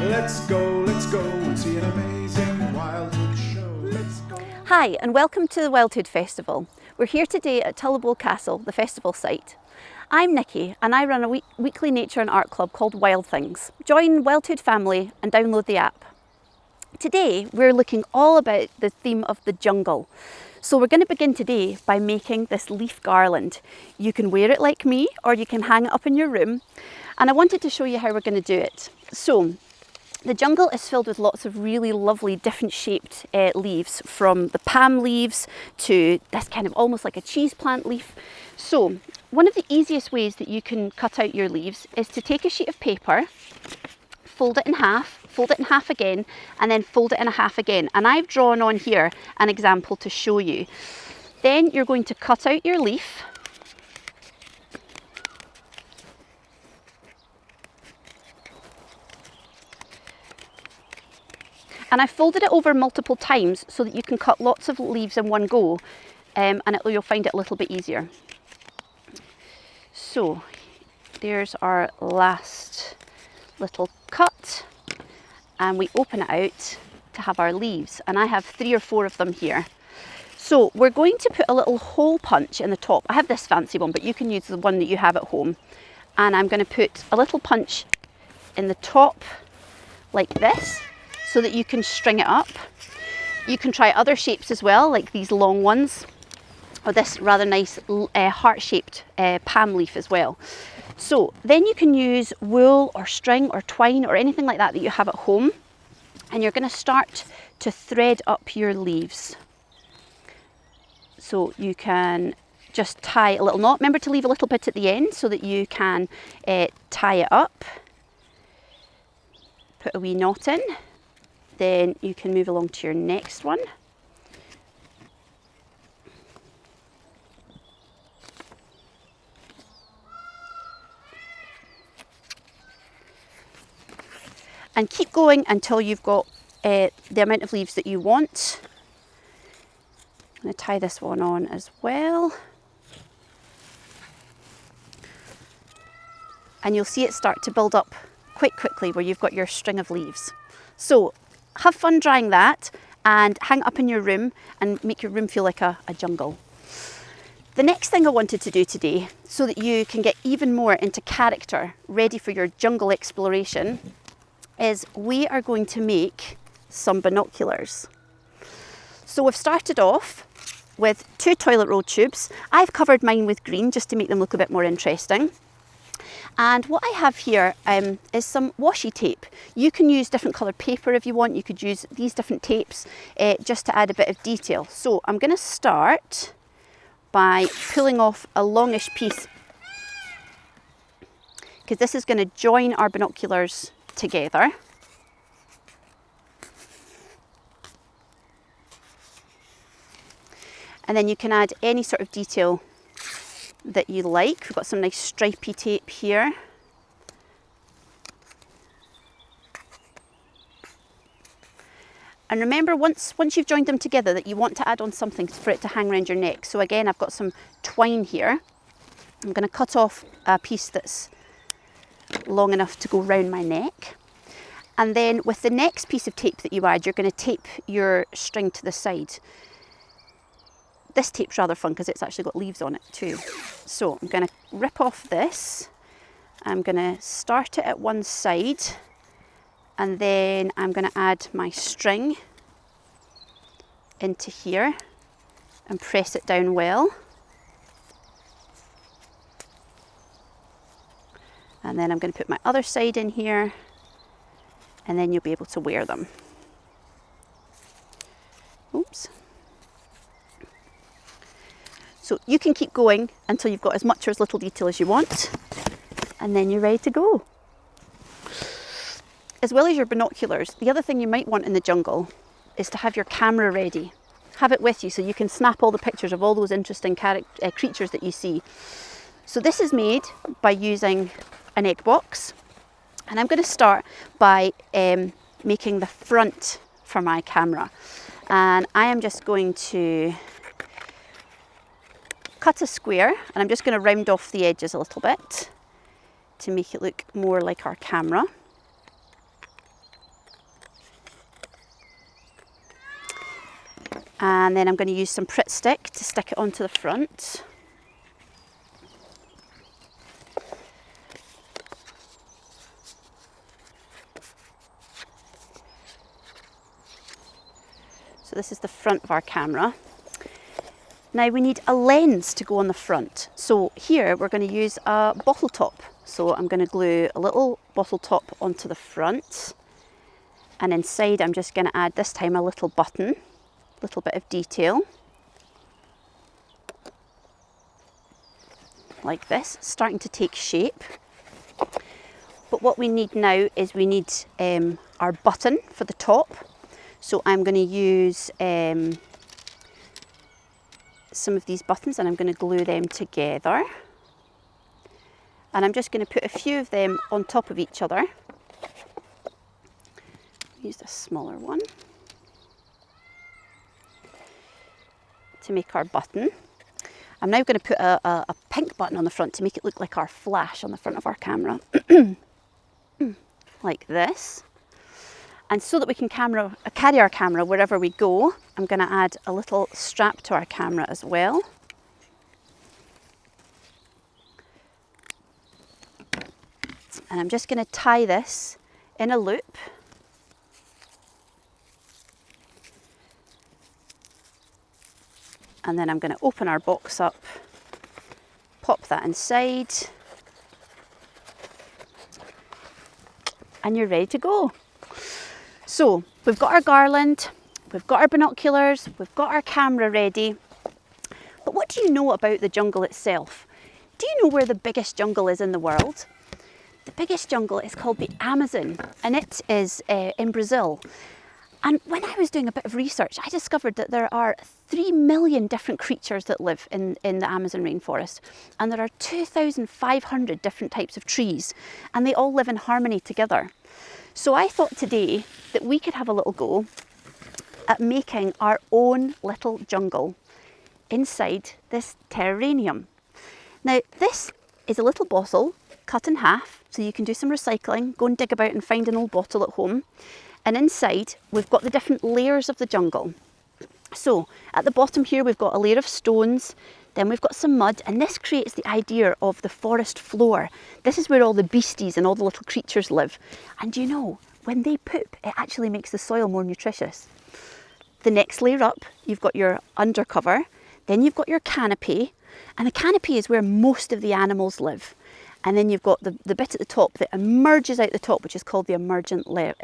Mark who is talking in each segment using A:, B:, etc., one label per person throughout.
A: Let's go and see an amazing WILDHOOD show. Let's go.
B: Hi and welcome to the WILDHOOD Festival. We're here today at Tullibole Castle, the festival site. I'm Nikki and I run a weekly nature and art club called Wild Things. Join WILDHOOD family and download the app. Today we're looking all about the theme of the jungle. So we're going to begin today by making this leaf garland. You can wear it like me or you can hang it up in your room. And I wanted to show you how we're going to do it. So the jungle is filled with lots of really lovely different shaped leaves, from the palm leaves to this kind of almost like a cheese plant leaf. So one of the easiest ways that you can cut out your leaves is to take a sheet of paper, fold it in half again, and then fold it in half again. And I've drawn on here an example to show you. Then you're going to cut out your leaf. And I folded it over multiple times so that you can cut lots of leaves in one go, and you'll find it a little bit easier. So there's our last little cut, and we open it out to have our leaves, and I have 3 or 4 of them here. So we're going to put a little hole punch in the top. I have this fancy one, but you can use the one that you have at home. And I'm going to put a little punch in the top like this, so that you can string it up. You can try other shapes as well, like these long ones, or this rather nice heart-shaped palm leaf as well. So then you can use wool or string or twine or anything like that that you have at home, and you're going to start to thread up your leaves. So you can just tie a little knot. Remember to leave a little bit at the end so that you can tie it up. Put a wee knot in. Then you can move along to your next one. And keep going until you've got the amount of leaves that you want. I'm going to tie this one on as well. And you'll see it start to build up quite quickly where you've got your string of leaves. So have fun drying that and hang it up in your room and make your room feel like a jungle. The next thing I wanted to do today, so that you can get even more into character, ready for your jungle exploration, is we are going to make some binoculars. So we've started off with 2 toilet roll tubes. I've covered mine with green just to make them look a bit more interesting. And what I have here is some washi tape. You can use different coloured paper if you want. You could use these different tapes just to add a bit of detail. So I'm going to start by pulling off a longish piece, because this is going to join our binoculars together. And then you can add any sort of detail that you like. We've got some nice stripy tape here. And remember, once you've joined them together, that you want to add on something for it to hang around your neck. So again, I've got some twine here. I'm going to cut off a piece that's long enough to go round my neck. And then with the next piece of tape that you add, you're going to tape your string to the side. This tape's rather fun because it's actually got leaves on it too. So I'm going to rip off this. I'm going to start it at one side, and then I'm going to add my string into here and press it down well. And then I'm going to put my other side in here, and then you'll be able to wear them. Oops. So you can keep going until you've got as much or as little detail as you want, and then you're ready to go. As well as your binoculars, the other thing you might want in the jungle is to have your camera ready. Have it with you so you can snap all the pictures of all those interesting creatures that you see. So this is made by using an egg box, and I'm going to start by making the front for my camera. And I am just going to cut a square, and I'm just going to round off the edges a little bit to make it look more like our camera. And then I'm going to use some Pritt stick to stick it onto the front. So this is the front of our camera. Now we need a lens to go on the front. So here we're going to use a bottle top. So I'm going to glue a little bottle top onto the front. And inside I'm just going to add this time a little button, a little bit of detail. Like this, starting to take shape. But what we need now is we need our button for the top. So I'm going to use some of these buttons and I'm going to glue them together. And I'm just going to put a few of them on top of each other. Use a smaller one to make our button. I'm now going to put a pink button on the front to make it look like our flash on the front of our camera. Like this. And so that we can carry our camera wherever we go, I'm going to add a little strap to our camera as well. And I'm just going to tie this in a loop. And then I'm going to open our box up, pop that inside, and you're ready to go. So we've got our Garland, we've got our binoculars, we've got our camera ready. But what do you know about the jungle itself? Do you know where the biggest jungle is in the world? The biggest jungle is called the Amazon, and it is in Brazil. And when I was doing a bit of research, I discovered that there are 3 million different creatures that live in the Amazon rainforest. And there are 2,500 different types of trees, and they all live in harmony together. So I thought today that we could have a little go at making our own little jungle inside this terrarium. Now this is a little bottle cut in half, so you can do some recycling, go and dig about and find an old bottle at home. And inside we've got the different layers of the jungle. So at the bottom here we've got a layer of stones, then we've got some mud, and this creates the idea of the forest floor. This is where all the beasties and all the little creatures live. And you know, when they poop, it actually makes the soil more nutritious. The next layer up, you've got your undercover, then you've got your canopy, and the canopy is where most of the animals live. And then you've got the bit at the top that emerges out the top, which is called the emergent layer.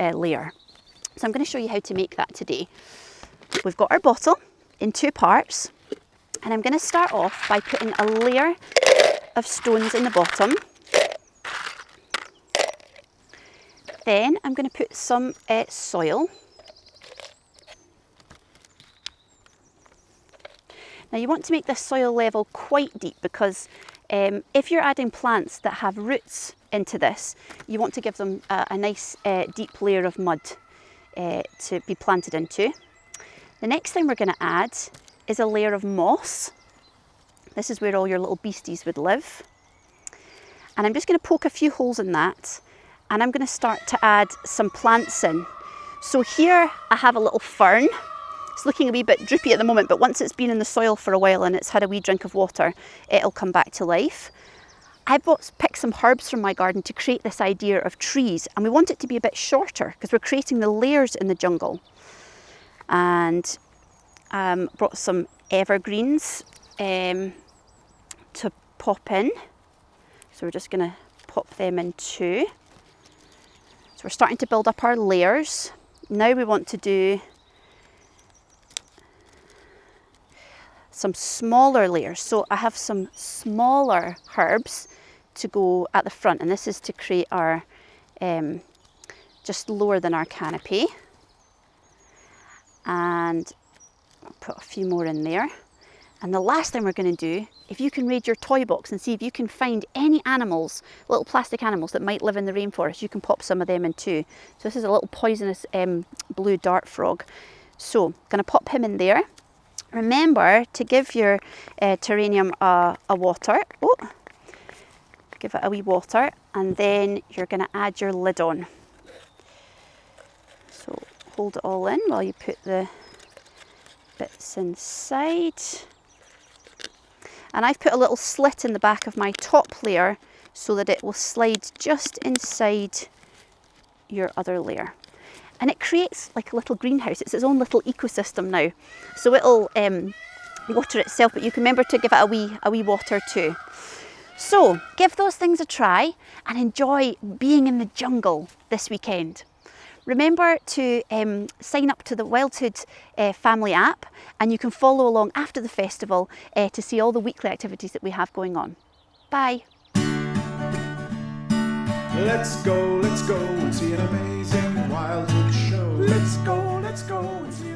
B: So I'm going to show you how to make that today. We've got our bottle in 2 parts, and I'm going to start off by putting a layer of stones in the bottom. Then I'm going to put some soil. Now you want to make this soil level quite deep, because if you're adding plants that have roots into this, you want to give them a nice deep layer of mud to be planted into. The next thing we're going to add is a layer of moss. This is where all your little beasties would live. And I'm just going to poke a few holes in that, and I'm going to start to add some plants in. So here I have a little fern. It's looking a wee bit droopy at the moment, but once it's been in the soil for a while and it's had a wee drink of water, it'll come back to life. I've picked some herbs from my garden to create this idea of trees, and we want it to be a bit shorter because we're creating the layers in the jungle. And brought some evergreens to pop in. So we're just going to pop them in too. So we're starting to build up our layers. Now we want to do some smaller layers. So I have some smaller herbs to go at the front, and this is to create our just lower than our canopy. And I'll put a few more in there. And the last thing we're going to do, if you can raid your toy box and see if you can find any animals, little plastic animals that might live in the rainforest, you can pop some of them in too. So this is a little poisonous blue dart frog. So I'm going to pop him in there. Remember to give your terrarium a water. Oh, give it a wee water, and then you're going to add your lid on. So hold it all in while you put the bits inside. And I've put a little slit in the back of my top layer so that it will slide just inside your other layer. And it creates like a little greenhouse. It's its own little ecosystem now. So it'll water itself, but you can remember to give it a wee water too. So give those things a try and enjoy being in the jungle this weekend. Remember to sign up to the WILDHOOD family app, and you can follow along after the festival to see all the weekly activities that we have going on. Bye.
A: Let's go and see an amazing WILDHOOD show. Let's go and see